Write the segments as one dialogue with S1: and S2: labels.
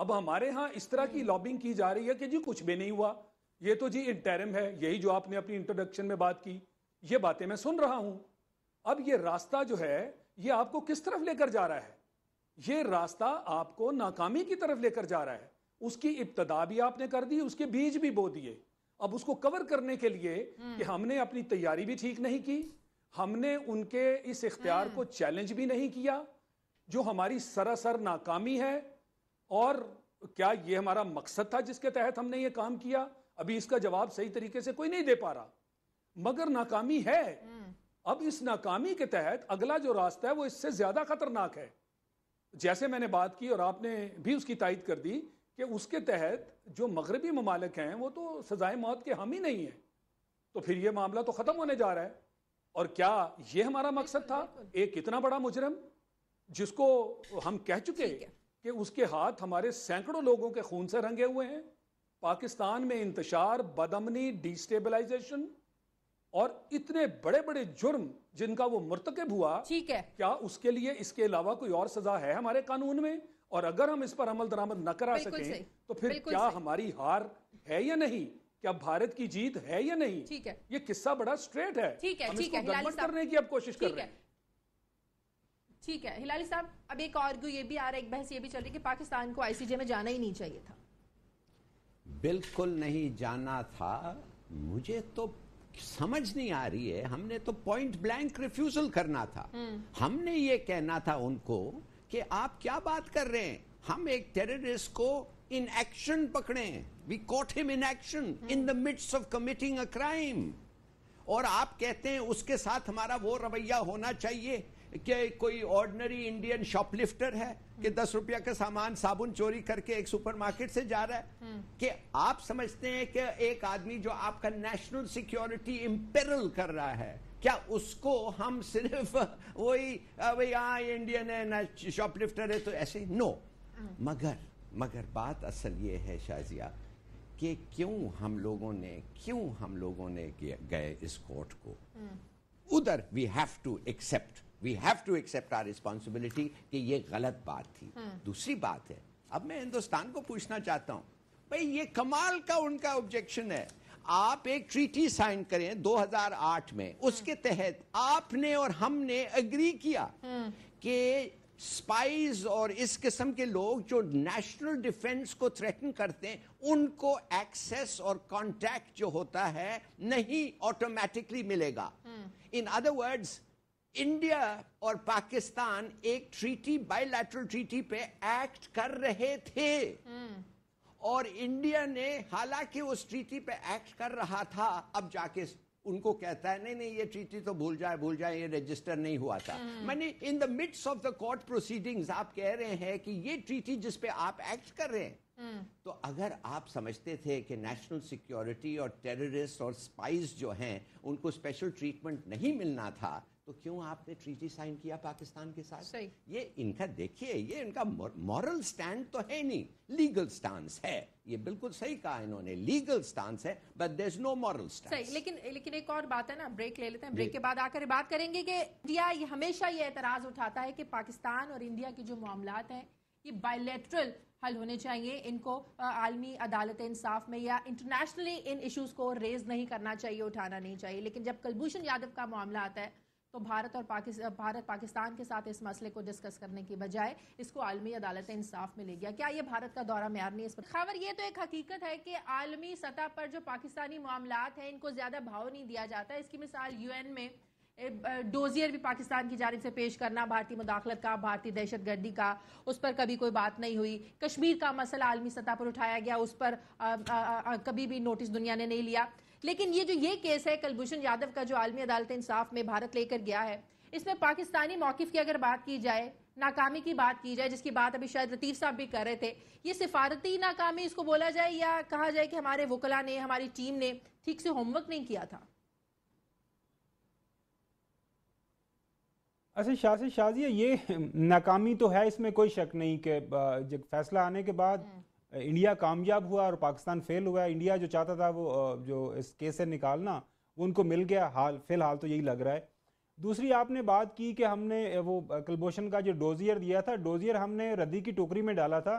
S1: اب ہمارے ہاں اس طرح کی لابنگ کی جا رہی ہے کہ جی کچھ بھی نہیں ہوا, یہ تو جی انٹرم ہے, یہی جو آپ نے اپنی انٹروڈکشن میں بات کی, یہ باتیں میں سن رہا ہوں. اب یہ راستہ جو ہے یہ آپ کو کس طرف لے کر جا رہا ہے؟ یہ راستہ آپ کو ناکامی کی طرف لے کر جا رہا ہے. اس کی ابتدا بھی آپ نے کر دی, اس کے بیج بھی بو دیے. اب اس کو کور کرنے کے لیے کہ ہم نے اپنی تیاری بھی ٹھیک نہیں کی, ہم نے ان کے اس اختیار کو چیلنج بھی نہیں کیا, جو ہماری سراسر ناکامی ہے. اور کیا یہ ہمارا مقصد تھا جس کے تحت ہم نے یہ کام کیا؟ ابھی اس کا جواب صحیح طریقے سے کوئی نہیں دے پا رہا, مگر ناکامی ہے. اب اس ناکامی کے تحت اگلا جو راستہ ہے وہ اس سے زیادہ خطرناک ہے. جیسے میں نے بات کی اور آپ نے بھی اس کی تائید کر دی کہ اس کے تحت جو مغربی ممالک ہیں وہ تو سزائے موت کے ہم ہی نہیں ہیں, تو پھر یہ معاملہ تو ختم ہونے جا رہا ہے. اور کیا یہ ہمارا مقصد تھا؟ ایک اتنا بڑا مجرم جس کو ہم کہہ چکے کہ اس کے ہاتھ ہمارے سینکڑوں لوگوں کے خون سے رنگے ہوئے ہیں, پاکستان میں انتشار, بدامنی, ڈیسٹیبلائزیشن اور اتنے بڑے بڑے جرم جن کا وہ مرتکب ہوا, کیا اس کے لیے اس کے علاوہ کوئی اور سزا ہے ہمارے قانون میں؟ اور اگر ہم اس پر عمل درآمد نہ کرا سکیں تو پھر کیا ہماری ہار ہے یا نہیں؟ کیا بھارت کی جیت ہے یا نہیں؟ یہ قصہ بڑا سٹریٹ ہے, ہم اس کو گڑبڑ کرنے کی اب کوشش کر رہے ہیں.
S2: ٹھیک ہے ہلالی صاحب, اب ایک آرگو یہ بھی آ رہا ہے, ایک بحث یہ بھی چل رہی ہے کہ پاکستان کو آئی سی جے میں جانا ہی نہیں چاہیے تھا.
S3: بالکل نہیں جانا تھا. مجھے تو سمجھ نہیں آ رہی ہے, ہم نے تو پوائنٹ بلینک ریفیوزل کرنا تھا. ہم نے یہ کہنا تھا ان کو کہ آپ کیا بات کر رہے ہیں, ہم ایک ٹیررسٹ کو ان ایکشن پکڑے ہیں, وی کوٹ ہم in action in the midst of committing a crime, اور آپ کہتے ہیں اس کے ساتھ ہمارا وہ رویہ ہونا چاہیے کہ کوئی آرڈنری انڈین شاپ لفٹر ہے کہ 10 روپیہ کا سامان صابن چوری کر کے ایک سپر مارکیٹ سے جا رہا ہے, کہ آپ سمجھتے ہیں کہ ایک آدمی جو آپ کا نیشنل سیکیورٹی امپیرل کر رہا ہے, کیا اس کو ہم صرف وہی انڈین ہے, شاپ لفٹر ہے تو ایسے؟ نو. مگر بات اصل یہ ہے شازیہ کہ کیوں ہم لوگوں نے گئے اس کورٹ کو ادھر. We have to accept our responsibility کہ یہ غلط بات تھی. دوسری بات ہے, اب میں ہندوستان کو پوچھنا چاہتا ہوں, بھئی یہ کمال کا ان کا آبجیکشن ہے, آپ ایک ٹریٹی سائن کریں 2008 میں, اس کے تحت آپ نے اور ہم نے اگری کیا کہ سپائز اور اس قسم کے لوگ جو نیشنل ڈیفنس کو تھریٹن کرتے ہیں ان کو ایکسیس اور کانٹیکٹ جو ہوتا ہے نہیں آٹومیٹکلی ملے گا. ان ادر ورڈز انڈیا اور پاکستان ایک ٹریٹی, بائی لیٹرل ٹریٹی پہ ایکٹ کر رہے تھے, اور انڈیا نے حالانکہ اس ٹریٹی پہ ایکٹ کر رہا تھا اب جا کے ان کو کہتا ہے نہیں یہ ٹریٹی تو بھول جائے, یہ رجسٹر نہیں ہوا تھا. میں نے ان دا midst of the court proceedings آپ کہہ رہے ہیں کہ یہ ٹریٹی جس پہ آپ ایکٹ کر رہے ہیں, تو اگر آپ سمجھتے تھے کہ نیشنل سیکیورٹی اور ٹیررسٹ اور سپائز جو ہیں ان کو اسپیشل ٹریٹمنٹ نہیں ملنا تھا, تو کیوں آپ نے ٹریٹی سائن کیا پاکستان کے ساتھ؟ یہ ان کا دیکھیے, یہ ان کا مورل سٹینڈ تو ہے نہیں, لیگل سٹانس ہے. یہ بالکل صحیح کہا انہوں نے, لیگل سٹانس ہے, but there is no moral stance.
S2: صحیح, لیکن ایک اور بات ہے نا, بریک لے لیتے ہیں, بریک کے بعد آ کر بات کریں گے کہ انڈیا ہمیشہ یہ اعتراض اٹھاتا ہے کہ پاکستان اور انڈیا کے جو معاملات ہیں یہ بائیلیٹرل حل ہونے چاہیے, ان کو عالمی عدالت انصاف میں یا انٹرنیشنلی ان ایشوز کو ریز نہیں کرنا چاہیے, اٹھانا نہیں چاہیے. لیکن جب کلبھوشن یادو کا معاملہ آتا ہے تو بھارت پاکستان کے ساتھ اس مسئلے کو ڈسکس کرنے کی بجائے اس کو عالمی عدالت انصاف میں لے گیا. کیا یہ بھارت کا دورہ معیار نہیں اس پر؟ خبر یہ تو ایک حقیقت ہے کہ عالمی سطح پر جو پاکستانی معاملات ہیں ان کو زیادہ بھاؤ نہیں دیا جاتا. اس کی مثال یو این میں ڈوزیئر بھی پاکستان کی جانب سے پیش کرنا, بھارتی مداخلت کا, بھارتی دہشت گردی کا, اس پر کبھی کوئی بات نہیں ہوئی. کشمیر کا مسئلہ عالمی سطح پر اٹھایا گیا, اس پر کبھی بھی نوٹس دنیا نے نہیں لیا. لیکن یہ کیس ہے کلبھوشن یادو کا جو عالمی عدالت انصاف میں بھارت لے کر گیا ہے, اس میں پاکستانی موقف کی اگر بات کی جائے, ناکامی کی بات کی جائے, جس کی بات ابھی شاید لطیف صاحب بھی کر رہے تھے, یہ سفارتی ناکامی اس کو بولا جائے یا کہا جائے کہ ہمارے وکلا نے, ہماری ٹیم نے ٹھیک سے ہوم ورک نہیں کیا تھا؟
S4: اچھا شازیہ, یہ ناکامی تو ہے, اس میں کوئی شک نہیں کہ جب فیصلہ آنے کے بعد انڈیا کامیاب ہوا اور پاکستان فیل ہوا. انڈیا جو چاہتا تھا وہ جو اس کیس سے نکالنا وہ ان کو مل گیا, فی الحال تو یہی لگ رہا ہے. دوسری آپ نے بات کی کہ ہم نے وہ کلبھوشن کا جو ڈوزیئر دیا تھا, ڈوزیئر ہم نے ردی کی ٹوکری میں ڈالا تھا.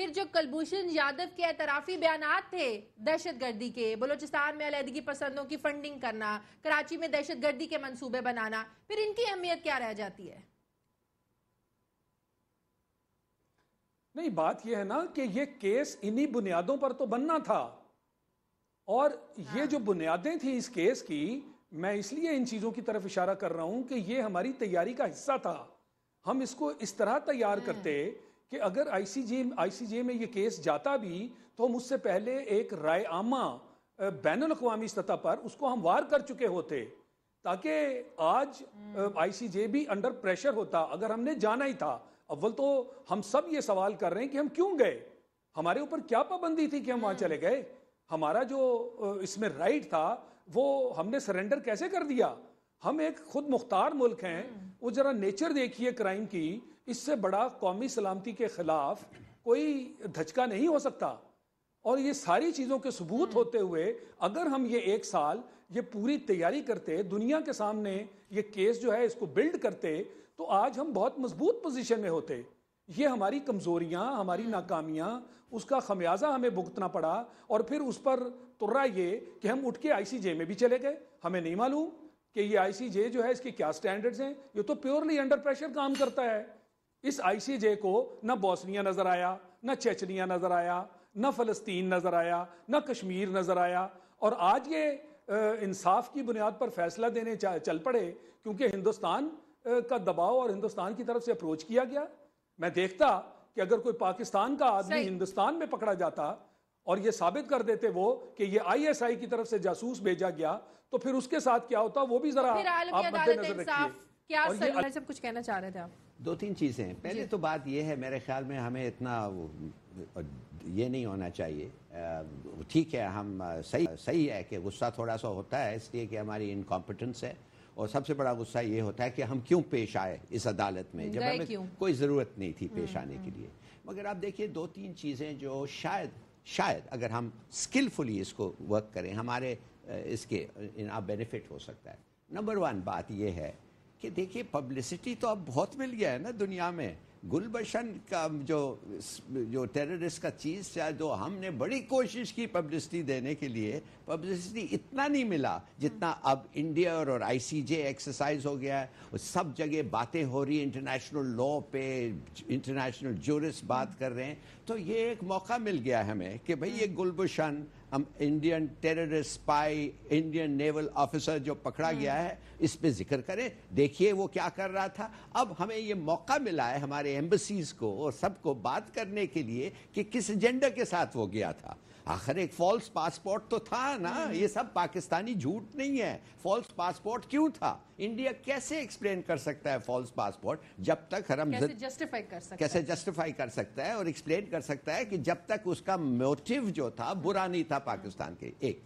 S2: پھر جو کلبھوشن یادو کے اعترافی بیانات تھے دہشت گردی کے، بلوچستان میں علیحدگی پسندوں کی فنڈنگ کرنا، کراچی میں دہشت گردی کے منصوبے بنانا، پھر ان کی اہمیت کیا رہ جاتی ہے؟
S1: نہیں، بات یہ ہے نا کہ یہ کیس انہی بنیادوں پر تو بننا تھا، اور یہ جو بنیادیں تھیں اس کیس کی، میں اس لیے ان چیزوں کی طرف اشارہ کر رہا ہوں کہ یہ ہماری تیاری کا حصہ تھا. ہم اس کو اس طرح تیار کرتے کہ اگر آئی سی جے میں یہ کیس جاتا بھی تو ہم اس سے پہلے ایک رائے عامہ بین الاقوامی سطح پر اس کو ہم وار کر چکے ہوتے، تاکہ آج آئی سی جے بھی انڈر پریشر ہوتا اگر ہم نے جانا ہی تھا. اول تو ہم سب یہ سوال کر رہے ہیں کہ ہم کیوں گئے، ہمارے اوپر کیا پابندی تھی کہ ہم وہاں چلے گئے، ہمارا جو اس میں رائٹ تھا وہ ہم نے سرنڈر کیسے کر دیا. ہم ایک خود مختار ملک ہیں. وہ ذرا نیچر دیکھیے کرائم کی، اس سے بڑا قومی سلامتی کے خلاف کوئی دھچکا نہیں ہو سکتا. اور یہ ساری چیزوں کے ثبوت ہوتے ہوئے اگر ہم یہ ایک سال یہ پوری تیاری کرتے، دنیا کے سامنے یہ کیس جو ہے اس کو بلڈ کرتے، تو آج ہم بہت مضبوط پوزیشن میں ہوتے. یہ ہماری کمزوریاں، ہماری ناکامیاں، اس کا خمیازہ ہمیں بھگتنا پڑا، اور پھر اس پر ترا یہ کہ ہم اٹھ کے آئی سی جے میں بھی چلے گئے. ہمیں نہیں معلوم کہ یہ آئی سی جے جو ہے اس کے کیا سٹینڈرڈز ہیں. یہ تو پیورلی انڈر پریشر کام کرتا ہے. اس آئی سی جے کو نہ بوسنیا نظر آیا، نہ چیچنیا نظر آیا، نہ فلسطین نظر آیا، نہ کشمیر نظر آیا. اور آج یہ انصاف کی بنیاد پر فیصلہ دینے چل پڑے کیونکہ ہندوستان کا دباؤ اور ہندوستان کی طرف سے اپروچ کیا گیا. میں دیکھتا کہ اگر کوئی پاکستان کا آدمی ہندوستان میں پکڑا جاتا اور یہ ثابت کر دیتے وہ کہ یہ آئی ایس آئی کی طرف سے جاسوس بھیجا گیا، تو پھر اس کے ساتھ کیا ہوتا وہ بھی ذرا آپ مد نظر رکھیے.
S2: کیا سب کچھ کہنا چاہ رہے تھے آپ؟
S3: دو تین چیزیں ہیں. پہلے تو بات یہ ہے، میرے خیال میں ہمیں اتنا یہ نہیں ہونا چاہیے. ٹھیک ہے، ہم صحیح ہے کہ غصہ تھوڑا سا ہوتا ہے اس لیے کہ ہماری انکمپٹنس ہے، اور سب سے بڑا غصہ یہ ہوتا ہے کہ ہم کیوں پیش آئے اس عدالت میں جب ہمیں کوئی ضرورت نہیں تھی پیش آنے کے لیے. مگر آپ دیکھیے دو تین چیزیں جو شاید اگر ہم اسکلفلی اس کو ورک کریں ہمارے اس کے بینیفٹ ہو سکتا ہے. نمبر 1 بات یہ ہے کہ دیکھیے پبلسٹی تو اب بہت مل گیا ہے نا دنیا میں. گلبشن کا جو ٹیررسٹ کا چیز جو ہم نے بڑی کوشش کی پبلسٹی دینے کے لیے، پبلسٹی اتنا نہیں ملا جتنا اب انڈیا اور آئی سی جے ایکسرسائز ہو گیا ہے. سب جگہ باتیں ہو رہی ہیں انٹرنیشنل لا پہ، انٹرنیشنل جورس بات کر رہے ہیں. تو یہ ایک موقع مل گیا ہمیں کہ بھئی یہ گلبشن ہم انڈین ٹیررسٹ اسپائی، انڈین نیول آفیسر جو پکڑا گیا ہے، اس پہ ذکر کریں. دیکھیے وہ کیا کر رہا تھا. اب ہمیں یہ موقع ملا ہے ہمارے ایمبسیز کو اور سب کو بات کرنے کے لیے کہ کس ایجنڈا کے ساتھ وہ گیا تھا. آخر ایک فالس پاسپورٹ تو تھا نا. یہ سب پاکستانی جھوٹ نہیں ہے. فالس پاسپورٹ کیوں تھا؟ انڈیا کیسے ایکسپلین کر سکتا ہے فالس پاسپورٹ جب تک
S2: کیسے جسٹیفائی کر سکتا
S3: ہے اور ایکسپلین کر سکتا ہے کہ جب تک اس کا موٹیو جو تھا برا نہیں تھا پاکستان کے. ایک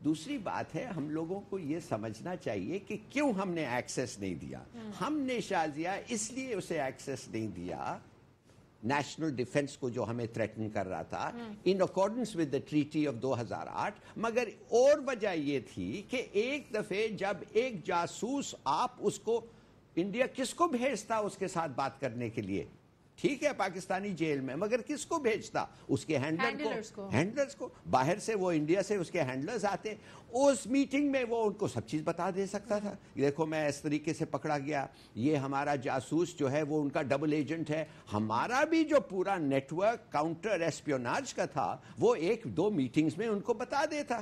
S3: دوسری بات ہے، ہم لوگوں کو یہ سمجھنا چاہیے کہ کیوں ہم نے ایکسیس نہیں دیا. ہم نے شازیہ اس لیے اسے ایکسیس نہیں دیا، نیشنل ڈیفنس کو جو ہمیں تھریٹن کر رہا تھا in accordance with the treaty of 2008. مگر اور وجہ یہ تھی کہ ایک دفعے جب ایک جاسوس آپ اس کو انڈیا کس کو بھیجتا اس کے ساتھ بات کرنے کے لیے؟ ٹھیک ہے پاکستانی جیل میں، مگر کس کو بھیجتا؟ اس کے ہینڈلرز کو. باہر سے وہ انڈیا سے اس کے ہینڈلرز آتے. اس میٹنگ میں وہ ان کو سب چیز بتا دے سکتا تھا. دیکھو میں اس طریقے سے پکڑا گیا، یہ ہمارا جاسوس جو ہے وہ ان کا ڈبل ایجنٹ ہے. ہمارا بھی جو پورا نیٹ ورک کاؤنٹر ایسپیوناج کا تھا وہ 1-2 میٹنگز میں ان کو بتا دیتا.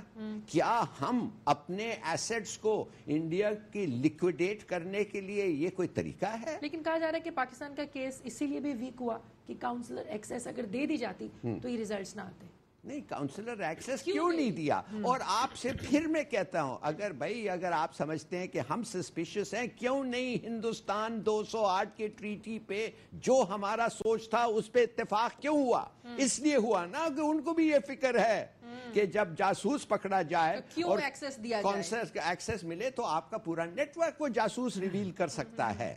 S3: کیا ہم اپنے ایسٹس کو انڈیا کی لیکویڈیٹ کرنے کے لیے یہ کوئی طریقہ ہے؟
S2: لیکن کہا جا رہا ہے کہ پاکستان کا کیس اسی لیے بھی ویک ہوا کہ کاؤنسلر ایکسیس اگر دے دی جاتی تو یہ ریزلٹس نہ آتے.
S3: نہیں، کاؤنسلر ایکسیس کیوں نہیں دیا؟ اور آپ سے پھر میں کہتا ہوں، اگر آپ سمجھتے ہیں کہ ہم سسپیشس ہیں، کیوں نہیں ہندوستان 208 کے ٹریٹی پہ جو ہمارا سوچ تھا اس پہ اتفاق کیوں ہوا؟ اس لیے ہوا نا کہ ان کو بھی یہ فکر ہے کہ جب جاسوس پکڑا جائے اور ایکسیس ملے تو آپ کا پورا نیٹ ورک وہ جاسوس ریویل کر سکتا ہے.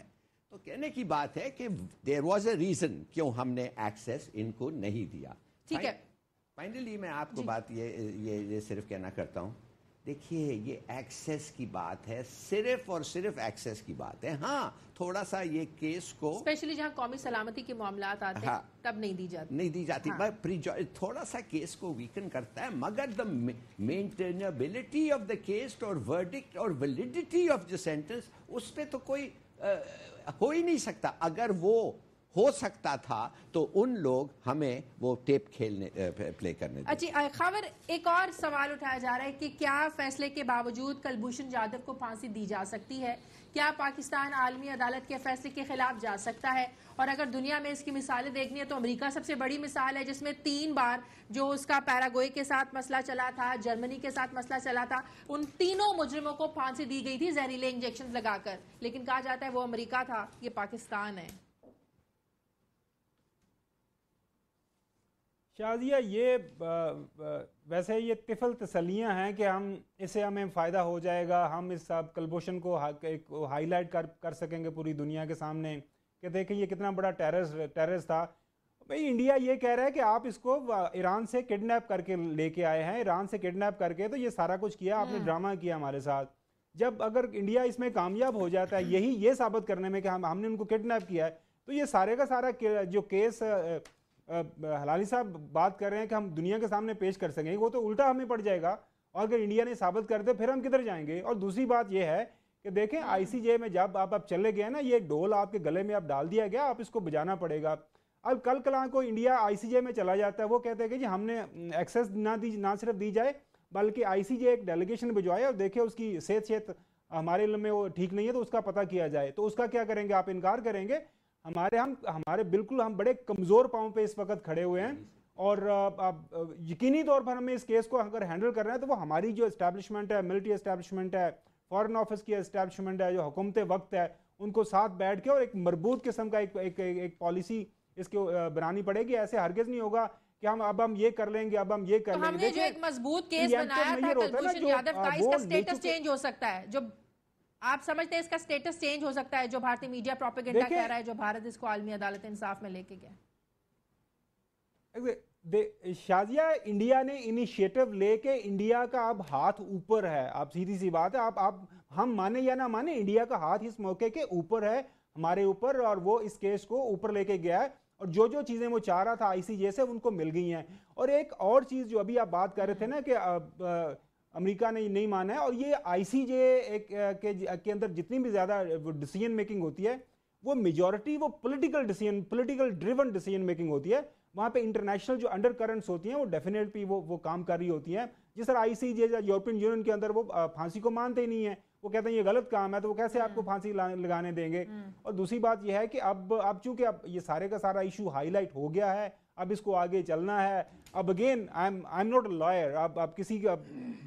S3: تو کہنے کی بات ہے کہ دیر واز اے ریزن کیوں ہم نے ایکسیس ان کو نہیں دیا.
S2: ٹھیک ہے.
S3: فائنلی میں آپ کو بات یہ صرف کہنا کرتا ہوں دیکھیے یہ ایکسیس کی بات ہے, صرف اور صرف ایکسیس کی بات ہے. ہاں تھوڑا سا یہ کیس کو
S2: اسپیشلی جہاں قومی سلامتی کے معاملات آتے ہیں تب نہیں دی جاتی.
S3: تھوڑا سا کیس کو ویکن کرتا ہے, مگر دا مینٹینیبلٹی آف دا کیس اور ورڈکٹ اور ویلیڈیٹی آف دا سینٹنس, اس پہ تو کوئی ہو ہی نہیں سکتا. اگر وہ ہو سکتا تھا تو ان لوگ ہمیں وہ ٹیپ پلے کرنے دیں.
S2: اچھی خبر ایک اور سوال اٹھایا جا رہا ہے کہ کیا فیصلے کے باوجود کلبھوشن جادو کو پھانسی دی جا سکتی ہے؟ کیا پاکستان عالمی عدالت کے فیصلے کے خلاف جا سکتا ہے؟ اور اگر دنیا میں اس کی مثالیں دیکھنی ہے تو امریکہ سب سے بڑی مثال ہے, جس میں 3 بار جو اس کا پیراگوئے کے ساتھ مسئلہ چلا تھا, جرمنی کے ساتھ مسئلہ چلا تھا, ان تینوں مجرموں کو پھانسی دی گئی تھی زہریلے انجیکشن لگا کر. لیکن کہا جاتا ہے وہ امریکہ تھا, یہ پاکستان ہے.
S4: شازیہ یہ ویسے یہ طفل تسلیاں ہیں کہ ہم اس سے ہمیں فائدہ ہو جائے گا, ہم اس کلبھوشن کو ہائی لائٹ کر سکیں گے پوری دنیا کے سامنے کہ دیکھیں یہ کتنا بڑا ٹیررسٹ تھا. بھئی انڈیا یہ کہہ رہا ہے کہ آپ اس کو ایران سے کڈنیپ کر کے لے کے آئے ہیں, ایران سے کڈنیپ کر کے, تو یہ سارا کچھ کیا آپ نے, ڈرامہ کیا ہمارے ساتھ. جب اگر انڈیا اس میں کامیاب ہو جاتا ہے یہ ثابت کرنے میں کہ ہم نے ان کو کڈنیپ کیا ہے, تو یہ سارے کا سارا جو کیس ہلالی صاحب بات کر رہے ہیں کہ ہم دنیا کے سامنے پیش کر سکیں, وہ تو الٹا ہمیں پڑ جائے گا. اور اگر انڈیا نے ثابت کر دے پھر ہم کدھر جائیں گے؟ اور دوسری بات یہ ہے کہ دیکھیں آئی سی جے میں جب آپ چلے گئے نا, یہ ڈول آپ کے گلے میں اب ڈال دیا گیا, آپ اس کو بجانا پڑے گا. اب کل کلاں کو انڈیا آئی سی جے میں چلا جاتا ہے, وہ کہتے ہیں کہ جی ہم نے ایکسیس نہ صرف دی جائے بلکہ آئی سی جے ایک ڈیلیگیشن بھجوائے اور دیکھیں اس کی صحت ہمارے علم میں وہ ٹھیک نہیں ہے تو اس کا پتہ کیا جائے. تو اس کا کیا کریں گے آپ؟ انکار کریں گے. ہمارے بالکل ہم بڑے کمزور پاؤں پہ اس وقت کھڑے ہوئے ہیں, اور یقینی طور پر ہمیں اس کیس کو اگر ہینڈل کر رہے ہیں تو وہ ہماری جو اسٹیبلشمنٹ ہے, ملٹری اسٹیبلشمنٹ ہے, فارن آفس کی اسٹیبلشمنٹ ہے, جو حکومت وقت ہے, ان کو ساتھ بیٹھ کے اور ایک مربوط قسم کا ایک پالیسی اس کو بنانی پڑے گی. ایسے ہرگز نہیں ہوگا کہ ہم یہ کر لیں گے, اب ہم یہ کر لیں گے.
S2: ہم نے جو ایک مضبوط کیس بنایا تھا کلبھوشن جادو کا, اس کا سٹیٹس چینج ہو سکتا ہے. جو آپ سمجھتے ہیں اس کا سٹیٹس چینج ہو سکتا ہے جو بھارتی میڈیا پروپیگنڈا کہہ رہا ہے, جو بھارت اس کو عالمی عدالت انصاف میں لے کے گیا؟
S4: شازیہ انڈیا نے انیشیٹو لے کے, انڈیا کا اب ہاتھ اوپر ہے. آپ سیدھی سی بات ہے, آپ ہم مانے یا نہ مانے, انڈیا کا ہاتھ اس موقع کے اوپر ہے ہمارے اوپر, اور وہ اس کیس کو اوپر لے کے گیا ہے, اور جو چیزیں وہ چاہ رہا تھا آئی سی جے سے ان کو مل گئی ہیں. اور ایک اور چیز جو ابھی آپ بات کر رہے تھے نا کہ امریکہ نے نہیں مانا ہے, اور یہ آئی سی جے کے اندر جتنی بھی زیادہ ڈیسیژن میکنگ ہوتی ہے وہ میجورٹی وہ پولیٹیکل ڈریون ڈیسیژن میکنگ ہوتی ہے. وہاں پہ انٹرنیشنل جو انڈر کرنٹس ہوتی ہیں وہ ڈیفینیٹلی وہ کام کر رہی ہوتی ہیں. جس طرح آئی سی جے یورپین یونین کے اندر وہ پھانسی کو مانتے ہی نہیں ہیں, وہ کہتے ہیں یہ غلط کام ہے, تو وہ کیسے آپ کو پھانسی لگانے دیں گے. اور دوسری بات یہ ہے کہ اب چونکہ اب یہ سارے کا سارا ایشو ہائی لائٹ ہو گیا ہے, اب اس کو آگے چلنا ہے. اب again I am not a lawyer, اب کسی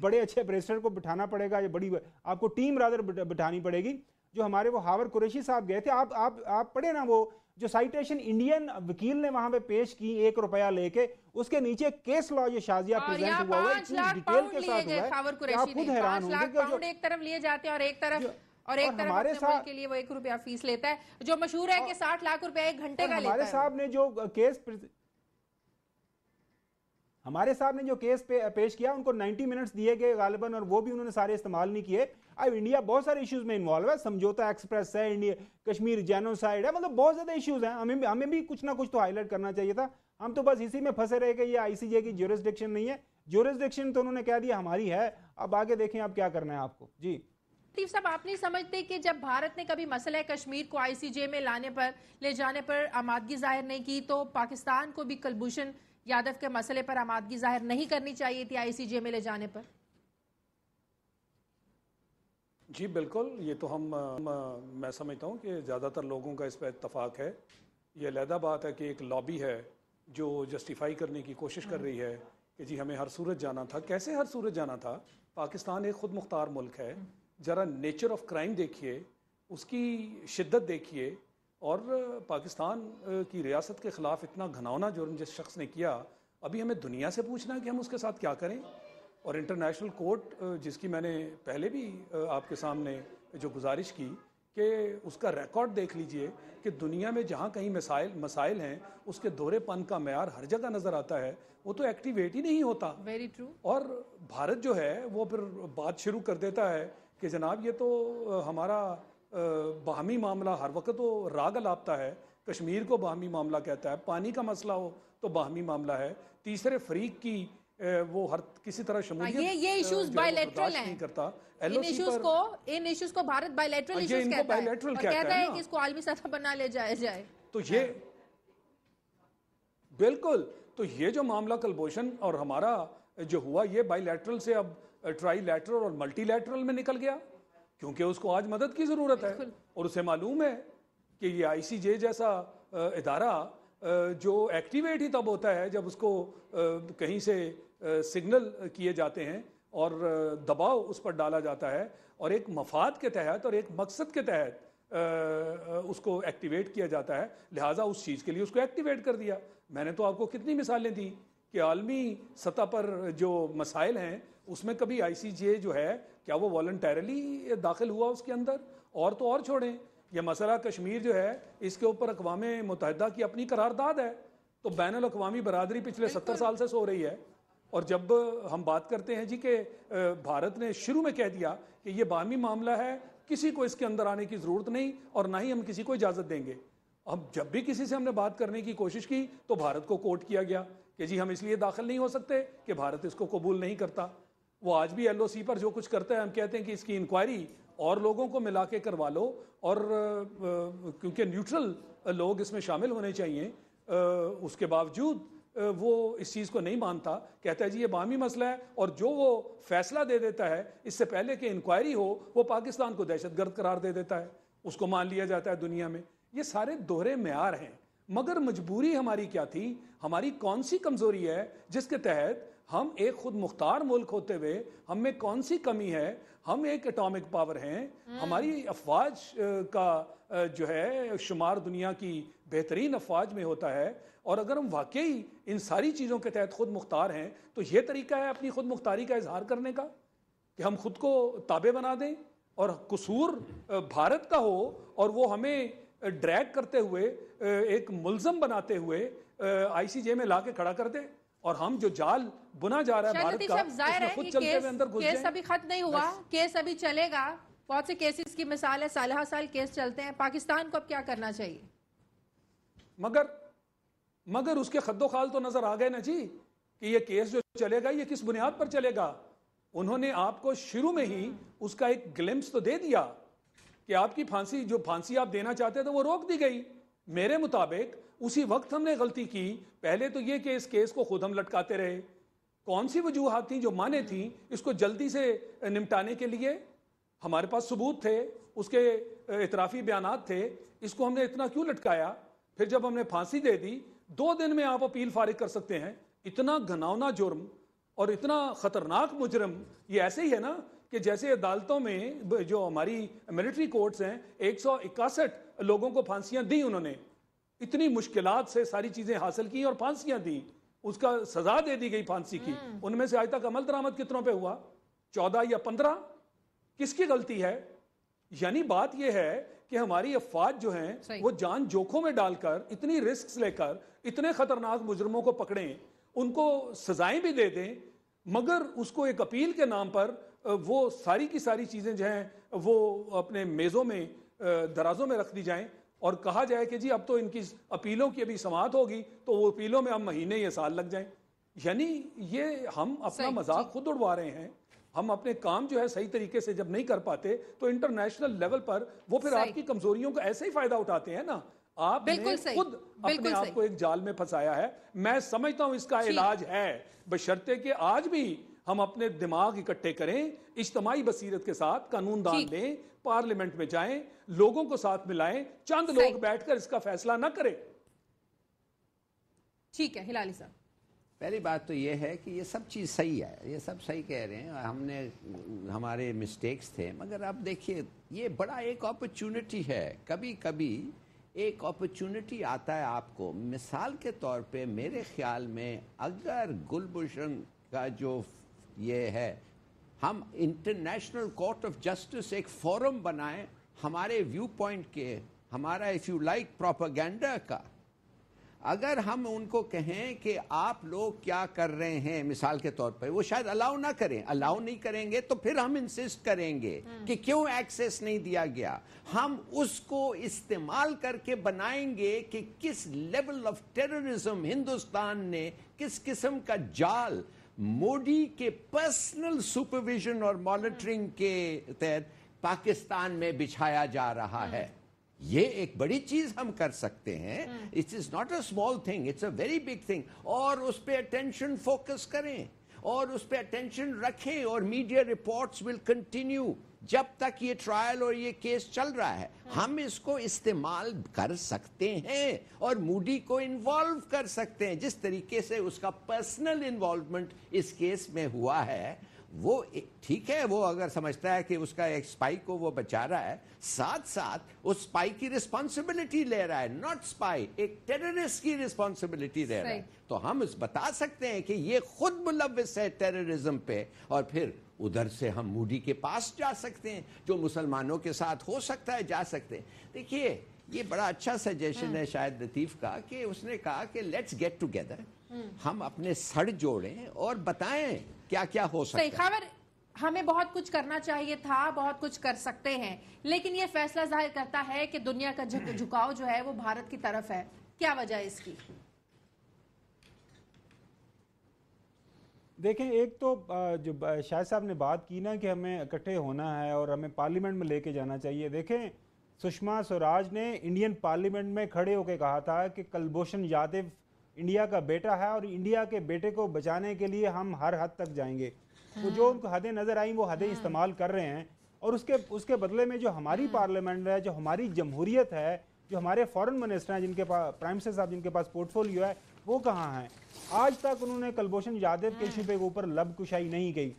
S4: بڑے اچھے بیرسٹر کو بٹھانا پڑے گا, یا بڑی آپ کو ٹیم رادر بٹھانی پڑے گی. جو ہمارے وہ ہاور قریشی صاحب گئے تھے, آپ پڑھے نا وہ جو سائٹیشن انڈین وکیل نے وہاں پہ پیش کی ₹1 لے کے, اس کے نیچے کیس لا یہ شازیہ پریزنٹ ہوا ہے, اتنی ڈیٹیل کے ساتھ ہوا ہے, آپ خود حیران ہوں گے کہ
S2: 5 لاکھ ایک طرف لیے جاتے ہیں اور ایک طرف اپنے ملک کے لیے وہ ₹1 فیس لیتا ہے, جو مشہور ہے کہ 60 لاکھ روپے ایک گھنٹے کا لیتا ہے.
S4: ہمارے صاحب نے جو کیس پیش کیا ان کو 90 منٹس دیے گئے غالباً, اور وہ بھی انہوں نے سارے استعمال نہیں کیے. اب انڈیا بہت سارے ایشوز میں انوالو ہے, سمجھوتا ایکسپریس ہے, انڈیا کشمیر جینوسائیڈ ہے, مطلب بہت زیادہ ایشوز ہیں. ہمیں بھی کچھ نہ کچھ تو ہائی لائٹ کرنا چاہیے تھا. ہم تو بس اسی میں پھنسے رہے کہ یہ آئی سی جے کی جورسڈکشن نہیں ہے. جورسڈکشن تو انہوں نے کہہ دیا ہماری ہے, اب آگے دیکھیں اب کیا کرنا ہے آپ کو. جی
S2: لطیف صاحب, آپ نہیں سمجھتے کہ جب بھارت نے کبھی مسئلہ کشمیر کو آئی سی جے میں لے جانے پر آمادگی ظاہر نہیں کی, تو پاکستان کو بھی کلبھوشن یادو کے مسئلے پر آمادگی ظاہر نہیں کرنی چاہیے تھی آئی سی جے میں لے جانے پر؟
S1: جی بالکل, یہ تو میں سمجھتا ہوں کہ زیادہ تر لوگوں کا اس پہ اتفاق ہے. یہ علیحدہ بات ہے کہ ایک لابی ہے جو جسٹیفائی کرنے کی کوشش کر رہی ہے کہ جی ہمیں ہر صورت جانا تھا. کیسے ہر صورت جانا تھا؟ پاکستان ایک خود مختار ملک ہے. ذرا نیچر آف کرائم دیکھیے, اس کی شدت دیکھیے, اور پاکستان کی ریاست کے خلاف اتنا گھناؤنا جرم جس شخص نے کیا, ابھی ہمیں دنیا سے پوچھنا ہے کہ ہم اس کے ساتھ کیا کریں. اور انٹرنیشنل کورٹ جس کی میں نے پہلے بھی آپ کے سامنے جو گزارش کی کہ اس کا ریکارڈ دیکھ لیجئے کہ دنیا میں جہاں کہیں مسائل ہیں اس کے دورے پن کا معیار ہر جگہ نظر آتا ہے، وہ تو ایکٹیویٹ ہی نہیں ہوتا.
S2: Very true.
S1: اور بھارت جو ہے وہ پھر بات شروع کر دیتا ہے کہ جناب یہ تو ہمارا باہمی معاملہ ہر وقت تو راگ الاپتا ہے، کشمیر کو باہمی معاملہ کہتا ہے، پانی کا مسئلہ ہو تو باہمی معاملہ ہے، تیسرے فریق کی وہ ہر کسی طرح شمولیت
S2: یہ ایشوز بائی لیٹرل ہیں،
S1: نہیں کرتا.
S2: ان ایشوز کو بھارت بائی لیٹرل ایشوز کہتا ہے اور کہتا ہے کہ اس کو عالمی سطح پر نہ لے جایا جائے.
S1: تو یہ بالکل، تو یہ جو معاملہ کلبھوشن اور ہمارا جو ہوا یہ بائی لیٹرل سے اب ٹرائی لیٹرل اور ملٹی لیٹرل میں نکل گیا، کیونکہ اس کو آج مدد کی ضرورت ہے اور اسے معلوم ہے کہ یہ آئی سی جے جیسا ادارہ جو ایکٹیویٹ ہی تب ہوتا ہے جب اس کو کہیں سے سگنل کیے جاتے ہیں اور دباؤ اس پر ڈالا جاتا ہے اور ایک مفاد کے تحت اور ایک مقصد کے تحت اس کو ایکٹیویٹ کیا جاتا ہے، لہٰذا اس چیز کے لیے اس کو ایکٹیویٹ کر دیا. میں نے تو آپ کو کتنی مثالیں دی کہ عالمی سطح پر جو مسائل ہیں اس میں کبھی آئی سی جے جو ہے کیا وہ والنٹیرلی داخل ہوا اس کے اندر؟ اور تو اور چھوڑیں، یہ مسئلہ کشمیر جو ہے اس کے اوپر اقوام متحدہ کی اپنی قرارداد ہے، تو بین الاقوامی برادری پچھلے 70 سال سے سو رہی ہے. اور جب ہم بات کرتے ہیں جی کہ بھارت نے شروع میں کہہ دیا کہ یہ باہمی معاملہ ہے، کسی کو اس کے اندر آنے کی ضرورت نہیں اور نہ ہی ہم کسی کو اجازت دیں گے. اب جب بھی کسی سے ہم نے بات کرنے کی کوشش کی تو بھارت کو کوٹ کیا گیا کہ جی ہم اس لیے داخل نہیں ہو سکتے کہ بھارت اس کو قبول نہیں کرتا. وہ آج بھی ایل او سی پر جو کچھ کرتا ہے ہم کہتے ہیں کہ اس کی انکوائری اور لوگوں کو ملا کے کروا لو، اور کیونکہ نیوٹرل لوگ اس میں شامل ہونے چاہیے، اس کے باوجود وہ اس چیز کو نہیں مانتا، کہتا ہے جی یہ باہمی مسئلہ ہے، اور جو وہ فیصلہ دے دیتا ہے اس سے پہلے کہ انکوائری ہو وہ پاکستان کو دہشت گرد قرار دے دیتا ہے، اس کو مان لیا جاتا ہے دنیا میں. یہ سارے دوہرے معیار ہیں. مگر مجبوری ہماری کیا تھی؟ ہماری کون سی کمزوری ہے جس کے تحت ہم ایک خود مختار ملک ہوتے ہوئے ہم میں کون سی کمی ہے؟ ہم ایک اٹامک پاور ہیں، ہماری افواج کا جو ہے شمار دنیا کی بہترین افواج میں ہوتا ہے، اور اگر ہم واقعی ان ساری چیزوں کے تحت خود مختار ہیں تو یہ طریقہ ہے اپنی خود مختاری کا اظہار کرنے کا کہ ہم خود کو تابع بنا دیں اور قصور بھارت کا ہو اور وہ ہمیں ڈریگ کرتے ہوئے ایک ملزم بناتے ہوئے آئی سی جے میں لا کے کھڑا کر دے، اور ہم جو جال بنا جا رہا ہے بھارت کا اس میں خود چلتے ہوئے اندر گھس جائیں.
S2: کیس ابھی ختم نہیں ہوا، کیس ابھی چلے گا، بہت سے کیسز کی مثال ہے، سالہ سال کیس چلتے ہیں. پاکستان کو اب کیا کرنا چاہیے؟
S1: مگر اس کے خد و خال تو نظر آ گئے نا جی کہ یہ کیس جو چلے گا یہ کس بنیاد پر چلے گا. انہوں نے آپ کو شروع میں ہی اس کا ایک گلمپس تو دے دیا کہ آپ کی پھانسی جو پھانسی آپ دینا چاہتے تھے وہ روک دی گئی. میرے مطابق اسی وقت ہم نے غلطی کی. پہلے تو یہ کہ اس کیس کو خود ہم لٹکاتے رہے. کون سی وجوہات تھیں جو مانے تھیں اس کو جلدی سے نمٹانے کے لیے؟ ہمارے پاس ثبوت تھے، اس کے اعترافی بیانات تھے، اس کو ہم نے اتنا کیوں لٹکایا؟ پھر جب ہم نے پھانسی دے دی 2 دن میں آپ اپیل فارغ کر سکتے ہیں. اتنا گھناؤنا جرم اور اتنا خطرناک مجرم یہ ایسے ہی ہے نا کہ جیسے عدالتوں میں جو ہماری ملٹری کورٹس ہیں 161 لوگوں کو پھانسیاں دی، انہوں نے اتنی مشکلات سے ساری چیزیں حاصل کی اور پھانسیاں دی، اس کا سزا دے دی گئی پھانسی کی. ان میں سے آج تک عمل درآمد کتنوں پہ ہوا؟ 14 یا 15. کس کی غلطی ہے؟ یعنی بات یہ ہے کہ ہماری افواج جو ہیں وہ جان جوکھوں میں ڈال کر اتنی رسکس لے کر اتنے خطرناک مجرموں کو پکڑیں، ان کو سزائیں بھی دے دیں، مگر اس کو ایک اپیل کے نام پر وہ ساری کی ساری چیزیں جو ہیں وہ اپنے میزوں میں درازوں میں رکھ دی جائیں اور کہا جائے کہ جی اب تو ان کی اپیلوں کی ابھی سماعت ہوگی تو وہ اپیلوں میں ہم مہینے یا سال لگ جائیں. یعنی یہ ہم اپنا مذاق خود اڑوا رہے ہیں. ہم اپنے کام جو ہے صحیح طریقے سے جب نہیں کر پاتے تو انٹرنیشنل لیول پر وہ پھر آپ کی کمزوریوں کا ایسے ہی فائدہ اٹھاتے ہیں نا. آپ نے خود اپنے آپ کو ایک جال میں پھنسایا ہے. میں سمجھتا ہوں اس کا علاج ہے، بشرطے کہ آج بھی ہم اپنے دماغ اکٹھے کریں، اجتماعی بصیرت کے ساتھ قانون دان لیں، پارلیمنٹ میں جائیں، لوگوں کو ساتھ ملائیں. چند لوگ بیٹھ کر اس کا فیصلہ نہ کریں.
S2: ٹھیک ہے ہلالی صاحب.
S3: پہلی بات تو یہ ہے کہ یہ سب چیز صحیح ہے، یہ سب صحیح کہہ رہے ہیں، ہم نے ہمارے مسٹیکس تھے، مگر اب دیکھیے یہ بڑا ایک اپرچونٹی ہے. کبھی کبھی ایک اپرچونٹی آتا ہے آپ کو. مثال کے طور پہ میرے خیال میں اگر کلبھوشن کا جو یہ ہے، ہم انٹرنیشنل کورٹ آف جسٹس ایک فورم بنائیں ہمارے ویو پوائنٹ کے، ہمارا اف یو لائک پروپیگنڈا کا، اگر ہم ان کو کہیں کہ آپ لوگ کیا کر رہے ہیں مثال کے طور پر، وہ شاید الاؤ نہ کریں، الاؤ نہیں کریں گے تو پھر ہم انسسٹ کریں گے کہ کیوں ایکسیس نہیں دیا گیا. ہم اس کو استعمال کر کے بنائیں گے کہ کس لیول آف ٹیررزم ہندوستان نے، کس قسم کا جال مودی کے پرسنل سپرویژن اور مانیٹرنگ کے تحت پاکستان میں بچھایا جا رہا ہے. یہ ایک بڑی چیز ہم کر سکتے ہیں. It is not a small thing, it's a very big thing. اور اس پہ اٹینشن فوکس کریں اور اس پہ اٹینشن رکھیں، اور میڈیا رپورٹس ول کنٹینیو جب تک یہ ٹرائل اور یہ کیس چل رہا ہے. ہم اس کو استعمال کر سکتے ہیں اور مودی کو انوالو کر سکتے ہیں. جس طریقے سے اس کا پرسنل انوالومنٹ اس کیس میں ہوا ہے، وہ ٹھیک ہے، وہ اگر سمجھتا ہے کہ اس کا ایک اسپائی کو وہ بچا رہا ہے، ساتھ ساتھ اس اسپائی کی رسپانسبلٹی لے رہا ہے. ناٹ اسپائی، ایک ٹیررسٹ کی رسپانسبلٹی لے رہا ہے. تو ہم اس بتا سکتے ہیں کہ یہ خود ملوث ہے ٹیررزم پہ، اور پھر ادھر سے ہم مودی کے پاس جا سکتے ہیں، جو مسلمانوں کے ساتھ ہو سکتا ہے جا سکتے ہیں. دیکھیے یہ بڑا اچھا سجیشن ہے شاید لطیف کا، کہ اس نے کہا کہ لیٹس گیٹ ٹوگیدر، ہم اپنے سر جوڑیں اور بتائیں کیا کیا ہو سکتا ہے.
S2: خبر ہمیں بہت کچھ کرنا چاہیے تھا، بہت کچھ کر سکتے ہیں، لیکن یہ فیصلہ ظاہر کرتا ہے کہ دنیا کا جھکاؤ جو ہے وہ بھارت کی طرف ہے. کیا وجہ ہے اس کی؟
S4: دیکھیں، ایک تو جو شاہد صاحب نے بات کی نا کہ ہمیں اکٹھے ہونا ہے اور ہمیں پارلیمنٹ میں لے کے جانا چاہیے. دیکھیں، سشما سوراج نے انڈین پارلیمنٹ میں کھڑے ہو کے کہا تھا کہ کلبھوشن یادو انڈیا کا بیٹا ہے اور انڈیا کے بیٹے کو بچانے کے لیے ہم ہر حد تک جائیں گے. تو جو ان کو حدیں نظر آئیں وہ حدیں استعمال کر رہے ہیں، اور اس کے بدلے میں جو ہماری پارلیمنٹ ہے، جو ہماری جمہوریت ہے، جو ہمارے فورن منسٹر ہیں جن کے پاس، پرائم منسٹر صاحب جن کے پاس پورٹ فولیو ہے، وہ کہاں ہیں؟ آج تک انہوں نے کلبھوشن یادو کے ایشو پہ اوپر لب کشائی نہیں کی.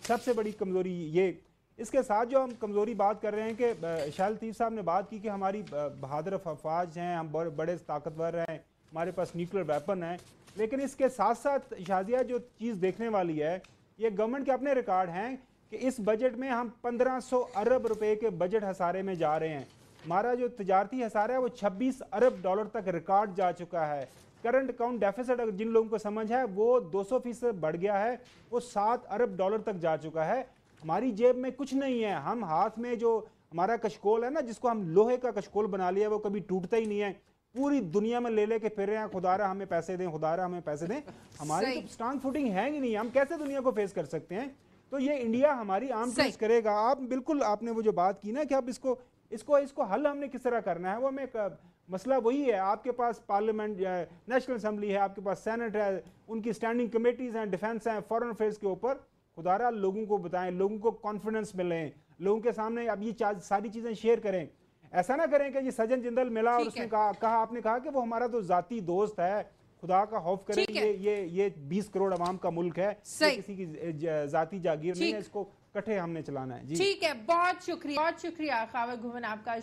S4: سب سے بڑی کمزوری یہ. اس کے ساتھ جو ہم کمزوری بات کر رہے ہیں کہ شاہد لطیف صاحب نے بات کی کہ ہماری بہادر افواج ہیں، ہم بڑے طاقتور ہیں، ہمارے پاس نیوکلیر ویپن ہے، لیکن اس کے ساتھ ساتھ شازیہ جو چیز دیکھنے والی ہے، یہ گورنمنٹ کے اپنے ریکارڈ ہیں کہ اس بجٹ میں ہم 1500 ارب روپے کے بجٹ خسارے میں جا رہے ہیں. ہمارا جو تجارتی خسارہ ہے وہ 26 ارب ڈالر تک ریکارڈ جا چکا ہے. کرنٹ اکاؤنٹ ڈیفیسٹ اگر جن لوگوں کو سمجھ ہے وہ 200% بڑھ گیا ہے، وہ 7 ارب ڈالر تک جا چکا ہے. ہماری جیب میں کچھ نہیں ہے. ہم ہاتھ میں جو ہمارا کشکول ہے نا، جس کو ہم لوہے کا کشکول بنا لیا، وہ کبھی ٹوٹتا ہی نہیں ہے. پوری دنیا میں لے کے پھر رہے ہیں، خدا را ہمیں پیسے دیں، خدا را ہمیں پیسے دیں. ہماری تو اسٹرانگ فوٹنگ ہے ہی نہیں. ہم کیسے دنیا کو فیس کر سکتے ہیں؟ تو یہ انڈیا ہماری عام فیس کرے گا. آپ بالکل، آپ نے وہ جو بات کی نا کہ اب اس کو حل ہم نے کس طرح کرنا ہے، وہ ہمیں مسئلہ وہی ہے. آپ کے پاس پارلیمنٹ، نیشنل اسمبلی ہے، آپ کے پاس سینٹ ہے، ان کی اسٹینڈنگ کمیٹیز ہیں، ڈیفنس ہیں، فورن افیئرس کے اوپر. خدا را لوگوں کو بتائیں، لوگوں کو کانفیڈنس ملیں، لوگوں کے سامنے اب یہ ساری چیزیں شیئر کریں. ایسا نہ کریں کہ یہ سجن جندل ملا اور اس نے کہا آپ نے کہا کہ وہ ہمارا تو ذاتی دوست ہے. خدا کا خوف کریں، یہ 20 کروڑ عوام کا ملک ہے، کسی کی ذاتی جاگیر نہیں ہے. اس کو کٹھے ہم نے چلانا ہے. جی
S2: ٹھیک ہے، بہت شکریہ خاور گھومن آپ کا.